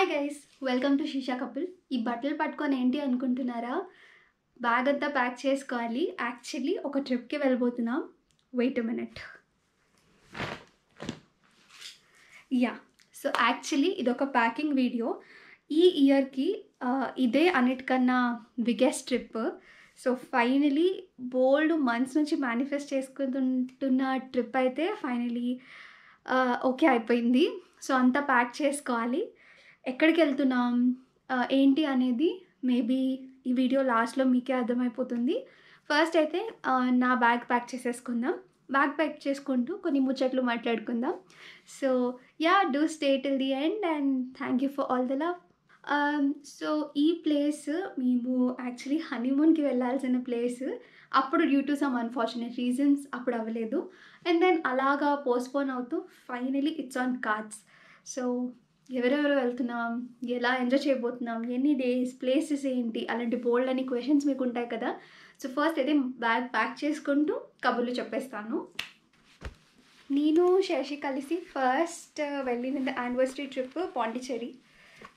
Hi guys, welcome to షీషా couple. ఈ బట్టలు పట్టుకొని ఏంటి అనుకుంటున్నారా? బ్యాగ్ అంతా ప్యాక్ చేసుకోవాలి. యాక్చువల్లీ ఒక ట్రిప్కి వెళ్ళిపోతున్నాం. Wait a minute. So actually ఇదొక ప్యాకింగ్ వీడియో. ఈ ఇయర్కి ఇదే అన్నిటికన్నా బిగ్గెస్ట్ ట్రిప్. సో ఫైనలీ బోల్డ్ మంత్స్ నుంచి మేనిఫెస్ట్ చేసుకుంటున్న ట్రిప్ అయితే ఫైనలీ ఓకే అయిపోయింది. సో అంతా ప్యాక్ చేసుకోవాలి. ఎక్కడికి వెళ్తున్నాం ఏంటి అనేది మేబీ ఈ వీడియో లాస్ట్లో మీకే అర్థమైపోతుంది. ఫస్ట్ అయితే నా బ్యాగ్ ప్యాక్ చేసేసుకుందాం. బ్యాగ్ ప్యాక్ చేసుకుంటూ కొన్ని ముచ్చట్లు మాట్లాడుకుందాం. So do stay till the end and thank you for all the love. So ఈ ప్లేస్ మేము యాక్చువల్లీ హనీమూన్కి వెళ్ళాల్సిన ప్లేస్. అప్పుడు due to some unfortunate reasons అప్పుడు అవ్వలేదు. అండ్ దెన్ అలాగా పోస్ట్పోన్ అవుతూ finally it's on cards. So ఎవరెవరు వెళ్తున్నాం, ఎలా ఎంజాయ్ చేయబోతున్నాం, ఎన్ని డేస్, ప్లేసెస్ ఏంటి, అలాంటి బోల్డ్ అని క్వశ్చన్స్ మీకు ఉంటాయి కదా. సో ఫస్ట్ అయితే బ్యాగ్ ప్యాక్ చేసుకుంటూ కబుర్లు చెప్పేస్తాను. నేను శశి కలిసి ఫస్ట్ వెళ్ళిన anniversary trip Pondicherry.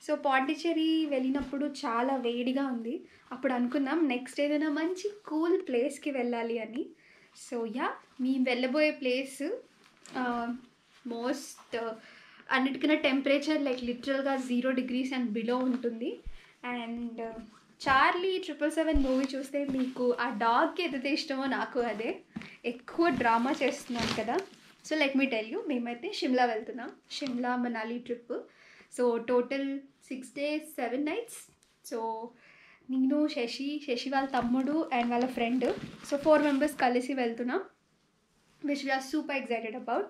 So Pondicherry వెళ్ళినప్పుడు చాలా వేడిగా ఉంది. అప్పుడు అనుకున్నాం నెక్స్ట్ ఏదైనా మంచి కూల్ ప్లేస్కి వెళ్ళాలి అని. సో మేము వెళ్ళబోయే ప్లేస్ మోస్ట్ అన్నిటికన్నా టెంపరేచర్ లైక్ లిటరల్గా 0 degrees అండ్ బిలో ఉంటుంది. అండ్ చార్లీ 777 మూవీ చూస్తే మీకు ఆ డాగ్కి ఏదైతే ఇష్టమో నాకు అదే. ఎక్కువ డ్రామా చేస్తున్నాను కదా. So let me tell you, మేమైతే షిమ్లా వెళ్తున్నాం. Shimla Manali trip. So total 6 days 7 nights. So నేను శశి వాళ్ళ తమ్ముడు అండ్ వాళ్ళ ఫ్రెండ్, సో 4 members కలిసి వెళ్తున్నాం, which we're super excited about.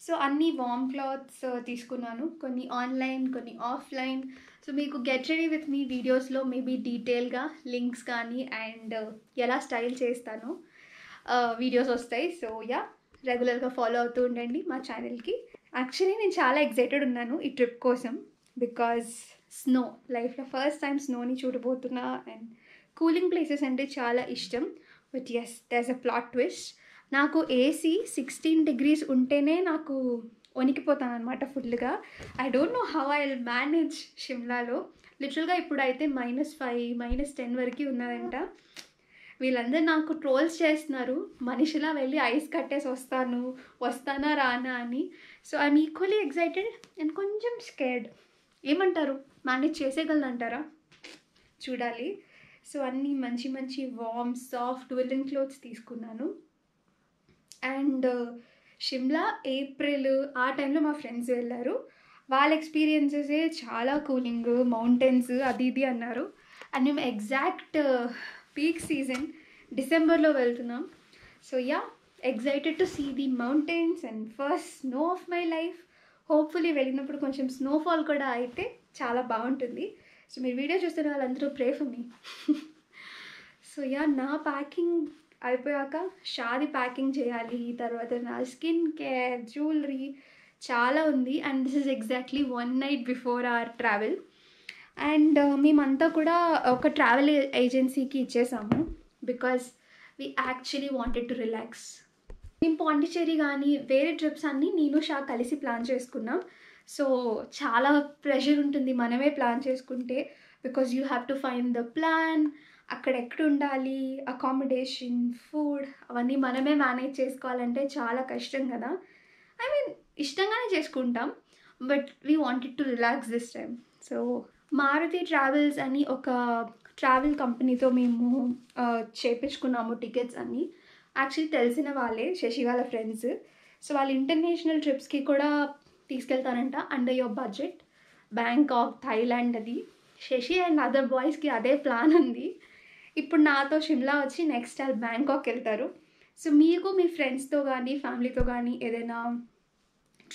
So అన్ని వార్మ్ క్లాత్స్ తీసుకున్నాను, కొన్ని ఆన్లైన్ కొన్ని ఆఫ్లైన్. సో మీకు గెట్ రెడీ విత్ మీ వీడియోస్లో మేబీ డీటెయిల్గా లింక్స్ కానీ అండ్ ఎలా స్టైల్ చేస్తానో వీడియోస్ వస్తాయి. సో రెగ్యులర్గా ఫాలో అవుతూ ఉండండి మా ఛానల్కి. యాక్చువల్లీ నేను చాలా ఎక్సైటెడ్ ఉన్నాను ఈ ట్రిప్ కోసం. బికాజ్ స్నో, లైఫ్లో ఫస్ట్ టైం స్నోని చూడబోతున్నా అండ్ కూలింగ్ ప్లేసెస్ అంటే చాలా ఇష్టం. But there's a plot twist. నాకు AC 16 degrees ఉంటేనే నాకు వణికిపోతాను అనమాట ఫుల్గా. I don't know how I will manage షిమ్లాలో. లిటరల్గా ఇప్పుడైతే -5 -10 వరకు ఉన్నదంట. వీళ్ళందరూ నాకు ట్రోల్స్ చేస్తున్నారు, మనిషిలా వెళ్ళి ఐస్ కట్టేసి వస్తానా రానా అని. So I'm equally excited and కొంచెం స్కేర్డ్. ఏమంటారు, మేనేజ్ చేసేయగలనంటారా? చూడాలి. సో అన్నీ మంచి మంచి వార్మ్ సాఫ్ట్ విలెన్ క్లోత్స్ తీసుకున్నాను. అండ్ షిమ్లా ఏప్రిల్ ఆ టైంలో మా ఫ్రెండ్స్ వెళ్ళారు. వాళ్ళ ఎక్స్పీరియన్సెసే చాలా కూలింగ్, మౌంటైన్స్ అది ఇది అన్నారు. అండ్ మేము ఎగ్జాక్ట్ పీక్ సీజన్ డిసెంబర్లో వెళ్తున్నాం. So excited to see the mountains and first snow of my life. Hopefully వెళ్ళినప్పుడు కొంచెం స్నోఫాల్ కూడా అయితే చాలా బాగుంటుంది. సో మీరు వీడియో చూస్తున్న వాళ్ళందరూ ప్రే ఫర్ మీ. సో నా ప్యాకింగ్ అయిపోయాక షాది ప్యాకింగ్ చేయాలి, తర్వాత నా స్కిన్ కేర్, జ్యువెలరీ చాలా ఉంది. And this is exactly 1 night before our travel. And మేమంతా కూడా ఒక ట్రావెల్ ఏజెన్సీకి ఇచ్చేసాము because we actually wanted to relax. మేము పాండిచ్చేరి కానీ వేరే ట్రిప్స్ అన్నీ నేను షా కలిసి ప్లాన్ చేసుకున్నాం. సో చాలా ప్రెషర్ ఉంటుంది మనమే ప్లాన్ చేసుకుంటే, because you have to find the plan, అక్కడ ఎక్కడ ఉండాలి, అకామిడేషన్, ఫుడ్ అవన్నీ మనమే మేనేజ్ చేసుకోవాలంటే చాలా కష్టం కదా. ఐ మీన్ ఇష్టంగానే చేసుకుంటాం, but we wanted to relax this time. So Maruti travels అని ఒక ట్రావెల్ కంపెనీతో మేము చేపించుకున్నాము టికెట్స్ అన్నీ. యాక్చువల్లీ తెలిసిన వాళ్ళే, శశి వాళ్ళ ఫ్రెండ్స్. సో వాళ్ళు ఇంటర్నేషనల్ ట్రిప్స్కి కూడా తీసుకెళ్తారంట under your budget. Bangkok, Thailand అది. శశి అండ్ అదర్ బాయ్స్కి అదే ప్లాన్ ఉంది. ఇప్పుడు నాతో షిమ్లా వచ్చి నెక్స్ట్ వాళ్ళు బ్యాంకాక్ వెళ్తారు. సో మీకు మీ ఫ్రెండ్స్తో కానీ ఫ్యామిలీతో కానీ ఏదైనా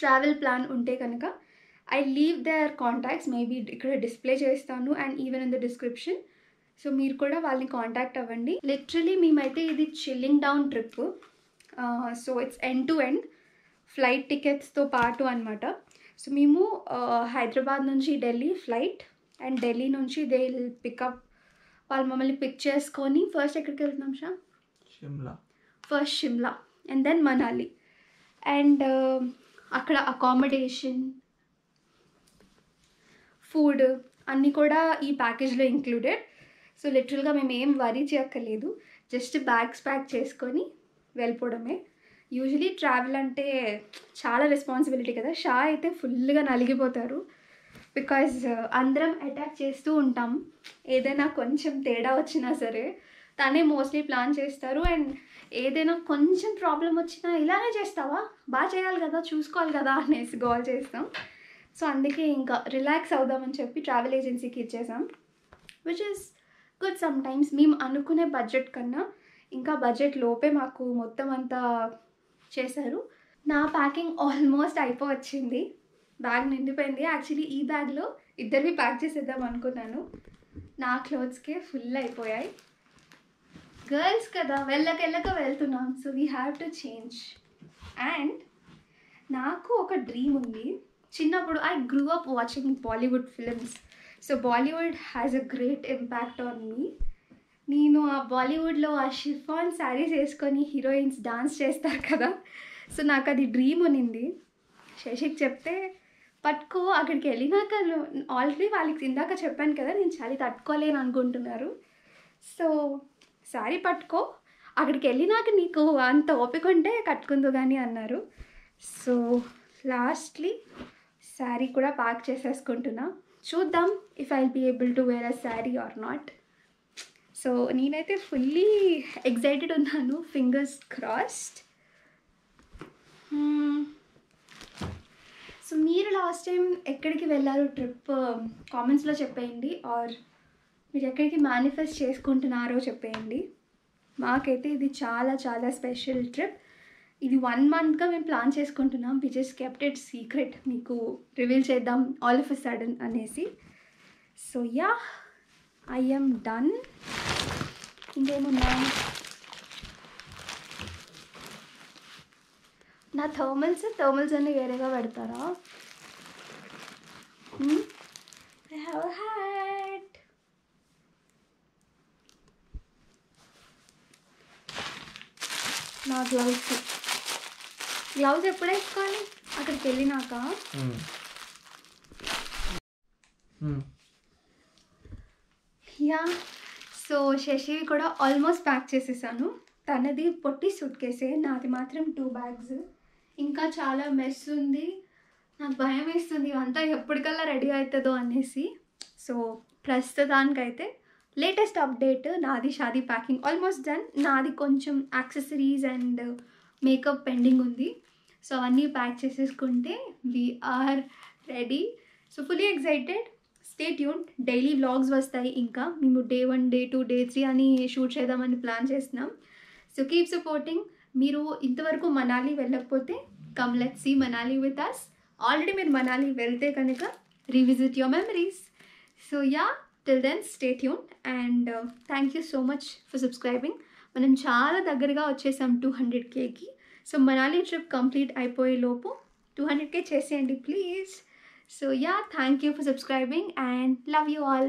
ట్రావెల్ ప్లాన్ ఉంటే కనుక I leave their contacts, maybe ఇక్కడ డిస్ప్లే చేస్తాను and even in the description. So మీరు కూడా వాళ్ళని కాంటాక్ట్ అవ్వండి. లిటరలీ మేమైతే ఇది chilling down trip. So it's end to end flight టికెట్స్తో పాటు అనమాట. సో మేము హైదరాబాద్ నుంచి ఢిల్లీ ఫ్లైట్ అండ్ ఢిల్లీ నుంచి దే విల్ పికప్, వాళ్ళు మమ్మల్ని పిక్ చేసుకొని ఫస్ట్ ఎక్కడికి వెళ్తున్నాం Shimla. First Shimla and then Manali. And అక్కడ అకామిడేషన్, ఫుడ్ అన్నీ కూడా ఈ ప్యాకేజ్లో ఇంక్లూడెడ్. సో లిటరల్గా మేము ఏం వరీ చేయక్కర్లేదు, జస్ట్ బ్యాగ్స్ ప్యాక్ చేసుకొని వెళ్ళిపోవడమే. యూజువలీ ట్రావెల్ అంటే చాలా రెస్పాన్సిబిలిటీ కదా. షా అయితే ఫుల్గా నలిగిపోతారు, బికాజ్ అందరం అటాక్ చేస్తూ ఉంటాం. ఏదైనా కొంచెం తేడా వచ్చినా సరే తనే మోస్ట్లీ ప్లాన్ చేస్తారు. అండ్ ఏదైనా కొంచెం ప్రాబ్లం వచ్చినా ఇలానే చేస్తావా, బాగా చేయాలి కదా, చూసుకోవాలి కదా అనేసి గోల్ చేస్తాం. సో అందుకే ఇంకా రిలాక్స్ అవుదామని చెప్పి ట్రావెల్ ఏజెన్సీకి ఇచ్చేసాం, which is good. Some times మేము అనుకునే బడ్జెట్ కన్నా ఇంకా బడ్జెట్ లోపే మాకు మొత్తం అంతా చేశారు. నా ప్యాకింగ్ ఆల్మోస్ట్ అయిపోవచ్చింది, బ్యాగ్ నిండిపోయింది. యాక్చువల్లీ ఈ బ్యాగ్లో ఇద్దరివి ప్యాక్ చేసేద్దాం అనుకున్నాను, నా క్లోత్స్కే ఫుల్ అయిపోయాయి. గర్ల్స్ కదా, వెళ్ళక వెళ్తున్నాం, so we have to change. And నాకు ఒక డ్రీమ్ ఉంది. చిన్నప్పుడు I grew up watching Bollywood films, so Bollywood has a great impact on me. నేను ఆ బాలీవుడ్లో ఆ షిఫాన్ శారీస్ వేసుకొని హీరోయిన్స్ డాన్స్ చేస్తారు కదా, సో నాకు అది డ్రీమ్ ఉన్నింది. శశికి చెప్తే పట్టుకో, అక్కడికి వెళ్ళినాక ఆల్రెడీ వాళ్ళకి ఇందాక చెప్పాను కదా నేను చలి తట్టుకోలేను అనుకుంటున్నారు, సో శారీ పట్టుకో, అక్కడికి వెళ్ళినాక నీకు అంత ఓపిక ఉంటే కట్టుకుందో కానీ అన్నారు. సో లాస్ట్లీ శారీ కూడా ప్యాక్ చేసేసుకుంటున్నా. చూద్దాం if I will be able to wear a sari or not. So నేనైతే ఫుల్లీ ఎక్సైటెడ్ ఉన్నాను, ఫింగర్స్ క్రాస్డ్. సో మీరు లాస్ట్ టైం ఎక్కడికి వెళ్ళారు ట్రిప్ కామెంట్స్లో చెప్పేయండి, ఆర్ మీరు ఎక్కడికి మేనిఫెస్ట్ చేసుకుంటున్నారో చెప్పేయండి. మాకైతే ఇది చాలా చాలా స్పెషల్ ట్రిప్. ఇది 1 monthగా మేము ప్లాన్ చేసుకుంటున్నాం. We just kept it secret, మీకు రివీల్ చేద్దాం ఆల్ ఆఫ్ ఎ సడన్ అనేసి. So yeah, I am done. ఇంకేమున్నాయి, నా థర్మల్స్ అన్నీ వేరేగా పెడతారా? I have a hat. నా గ్లౌజ్ ఎప్పుడు వేసుకోవాలి, అక్కడికి వెళ్ళినాక? యా, సో శశివి కూడా ఆల్మోస్ట్ ప్యాక్ చేసేసాను. తనది పొట్టి సూట్ కేసే, నాది మాత్రం 2 bags. ఇంకా చాలా మెస్ ఉంది, నాకు భయం వేస్తుంది ఇవంతా ఎప్పటికల్లా రెడీ అవుతుందో అనేసి. సో ప్రస్తుతానికైతే లేటెస్ట్ అప్డేట్, నాది షాదీ ప్యాకింగ్ ఆల్మోస్ట్ డన్. నాది కొంచెం యాక్సెసరీస్ అండ్ మేకప్ పెండింగ్ ఉంది, సో అవన్నీ ప్యాక్ చేసేసుకుంటే we're ready. So fully excited, stay tune. Daily vlogs వస్తాయి, ఇంకా మేము Day 1, Day 2, Day 3 అని షూట్ చేద్దామని ప్లాన్ చేస్తున్నాం. So keep supporting. మీరు ఇంతవరకు మనాలి వెళ్ళకపోతే come let's see Manali with us. Already మీరు మనాలి వెళ్తే కనుక revisit your memories. So yeah, till then stay tune and thank you so much for subscribing. మనం చాలా దగ్గరగా వచ్చేసాం 200Kకి. సో మనాలి ట్రిప్ కంప్లీట్ అయిపోయే లోపు 200K చేసేయండి please. So yeah, thank you for subscribing and love you all.